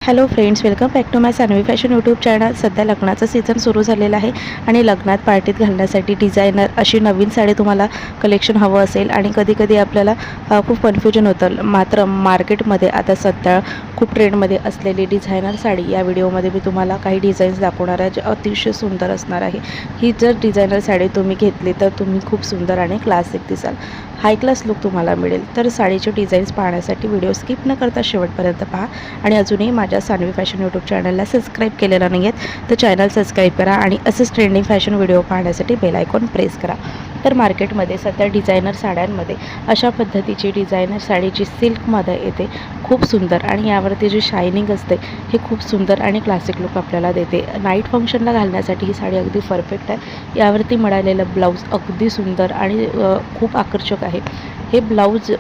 Hello friends, welcome back to my Sanvi fashion YouTube channel. सध्या लग्नाचं season सुरू झालेलं आहे आणि लग्नात पार्टीत घालण्यासाठी डिझायनर अशी नवीन साडी तुम्हाला कलेक्शन हवं असेल आणि कधी आपल्याला खूप कन्फ्युजन होतं. मात्र मार्केटमध्ये आता सध्या खूप ट्रेंडमध्ये असलेली डिझायनर साडी या व्हिडिओमध्ये मी तुम्हाला काही डिझाईन्स दाखवणार आहे, जे अतिशय सुंदर असणार आहे. ही जर डिझायनर साडी तुम्ही घेतली तर तुम्ही खूप सुंदर आणि क्लासिक दिसाल, हाय क्लास लुक तुम्हाला मिळेल. तर साडीचे डिझाईन्स पाहण्यासाठी व्हिडिओ स्किप न करता शेवटपर्यंत पहा आणि अजूनही माझ्या सानवी फॅशन यूट्यूब चॅनलला सबस्क्राईब केलेलं नाही आहेत तर चॅनल सबस्क्राईब करा आणि असेच ट्रेंडिंग फॅशन व्हिडिओ पाहण्यासाठी बेल आयकॉन प्रेस करा. तर मार्केटमध्ये सध्या डिझायनर साड्यांमध्ये अशा पद्धतीची डिझायनर साडी जी सिल्कमध्ये येते, खूप सुंदर, आणि यावरती जी शायनिंग असते हे खूप सुंदर आणि क्लासिक लुक आपल्याला देते. नाईट फंक्शनला घालण्यासाठी ही साडी अगदी परफेक्ट आहे. यावरती मिळालेलं ब्लाऊज अगदी सुंदर आणि खूप आकर्षक आहे. हे ब्लाऊज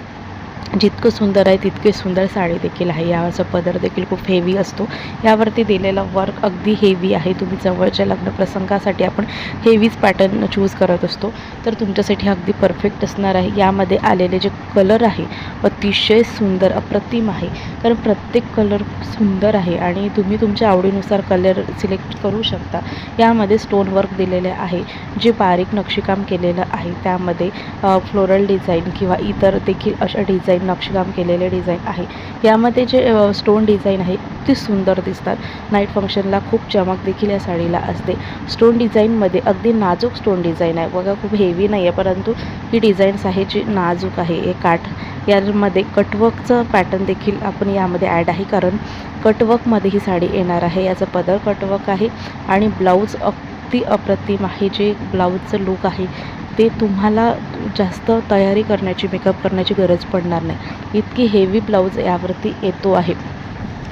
जितकं सुंदर आहे तितके सुंदर साडी देखील आहे. यावरचा पदर देखील खूप हेवी असतो. यावरती दिलेला वर्क अगदी हेवी आहे. तुम्ही जवळच्या लग्न प्रसंगासाठी आपण हेवीच पॅटर्न चूज करत असतो, तर तुमच्यासाठी अगदी परफेक्ट असणार आहे. यामध्ये आलेले जे कलर आहे अतिशय सुंदर, अप्रतिम आहे, कारण प्रत्येक कलर सुंदर आहे आणि तुम्ही तुमच्या आवडीनुसार कलर सिलेक्ट करू शकता. यामध्ये स्टोन वर्क दिलेले आहे, जे बारीक नक्षीकाम केलेलं आहे. त्यामध्ये फ्लोरल डिझाईन किंवा इतर देखील अशा डिझाईन नक्षीकाम केलेले डिझाईन आहे. यामध्ये जे स्टोन डिझाईन आहे ती सुंदर दिसतात. नाईट फंक्शनला खूप चमक देखील या साडीला असते. स्टोन डिझाईनमध्ये अगदी नाजूक स्टोन डिझाईन आहे बघा, खूप हेवी नाही आहे, परंतु ही डिझाईन्स आहे जी नाजूक आहे. हे काठ यामध्ये कटवर्कचं पॅटर्न देखील आपण यामध्ये ॲड आहे, कारण कटवर्कमध्ये ही साडी येणार आहे. याचं पदर कटवर्क आहे आणि ब्लाऊज अगदी अप्रतिम आहे. जे ब्लाऊजचं लूक आहे ते तुम्हाला जास्त तयारी करण्याची, मेकअप करण्याची गरज पडणार नाही. इतकी हेवी ब्लाऊज यावरती येतो आहे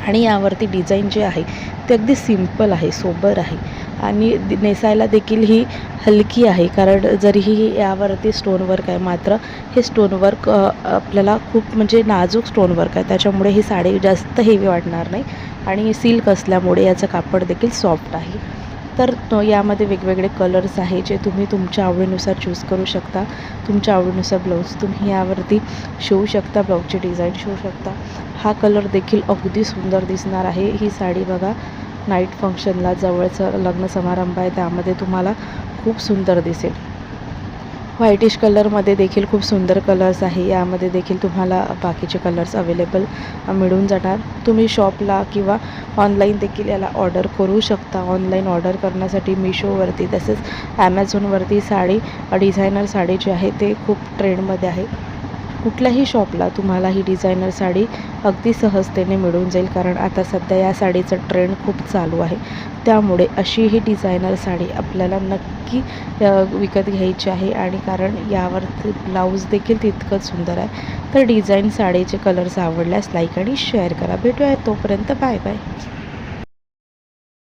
आणि यावरती डिझाईन जे आहे ते अगदी सिंपल आहे, सोबर आहे आणि नेसायला देखील ही हलकी आहे, कारण जरीही यावरती स्टोन वर्क आहे, मात्र हे स्टोन वर्क आपल्याला खूप म्हणजे नाजूक स्टोन वर्क आहे. त्याच्यामुळे ही साडी जास्त हेवी वाटणार नाही आणि सिल्क असल्यामुळे याचं कापड देखील सॉफ्ट आहे. तर यामध्ये वेगवेगळे कलर्स आहे जे तुम्ही तुमच्या आवडीनुसार चूज करू शकता. तुमच्या आवडीनुसार ब्लाऊज तुम्ही यावरती शिवू शकता, ब्लाऊजची डिझाईन शिवू शकता. हा कलर देखील अगदी सुंदर दिसणार आहे. ही साडी बघा, नाईट फंक्शनला जवळचं लग्न समारंभ आहे त्यामध्ये तुम्हाला खूप सुंदर दिसेल. व्हाईटिश कलरमध्ये देखील खूप सुंदर कलर्स आहे. यामध्ये देखील तुम्हाला बाकीचे कलर्स अवेलेबल मिळून जाणार. तुम्ही शॉपला किंवा ऑनलाईन देखील याला ऑर्डर करू शकता. ऑनलाईन ऑर्डर करण्यासाठी मिशोवरती तसेच ॲमेझॉनवरती साडी, डिझायनर साडी जी आहे ते खूप ट्रेंडमध्ये आहे. कुठल्याही शॉपला तुम्हाला ही डिझायनर साडी अगदी सहजतेने मिळून जाईल, कारण आता सध्या या साडीचं ट्रेंड खूप चालू आहे. त्यामुळे अशी ही डिझायनर साडी आपल्याला नक्की विकत घ्यायची आहे, आणि कारण यावरती ब्लाऊज देखील तितकंच सुंदर आहे. तर डिझाईन साडीचे कलर्स आवडल्यास लाईक आणि शेअर करा. भेटूया तोपर्यंत, बाय बाय.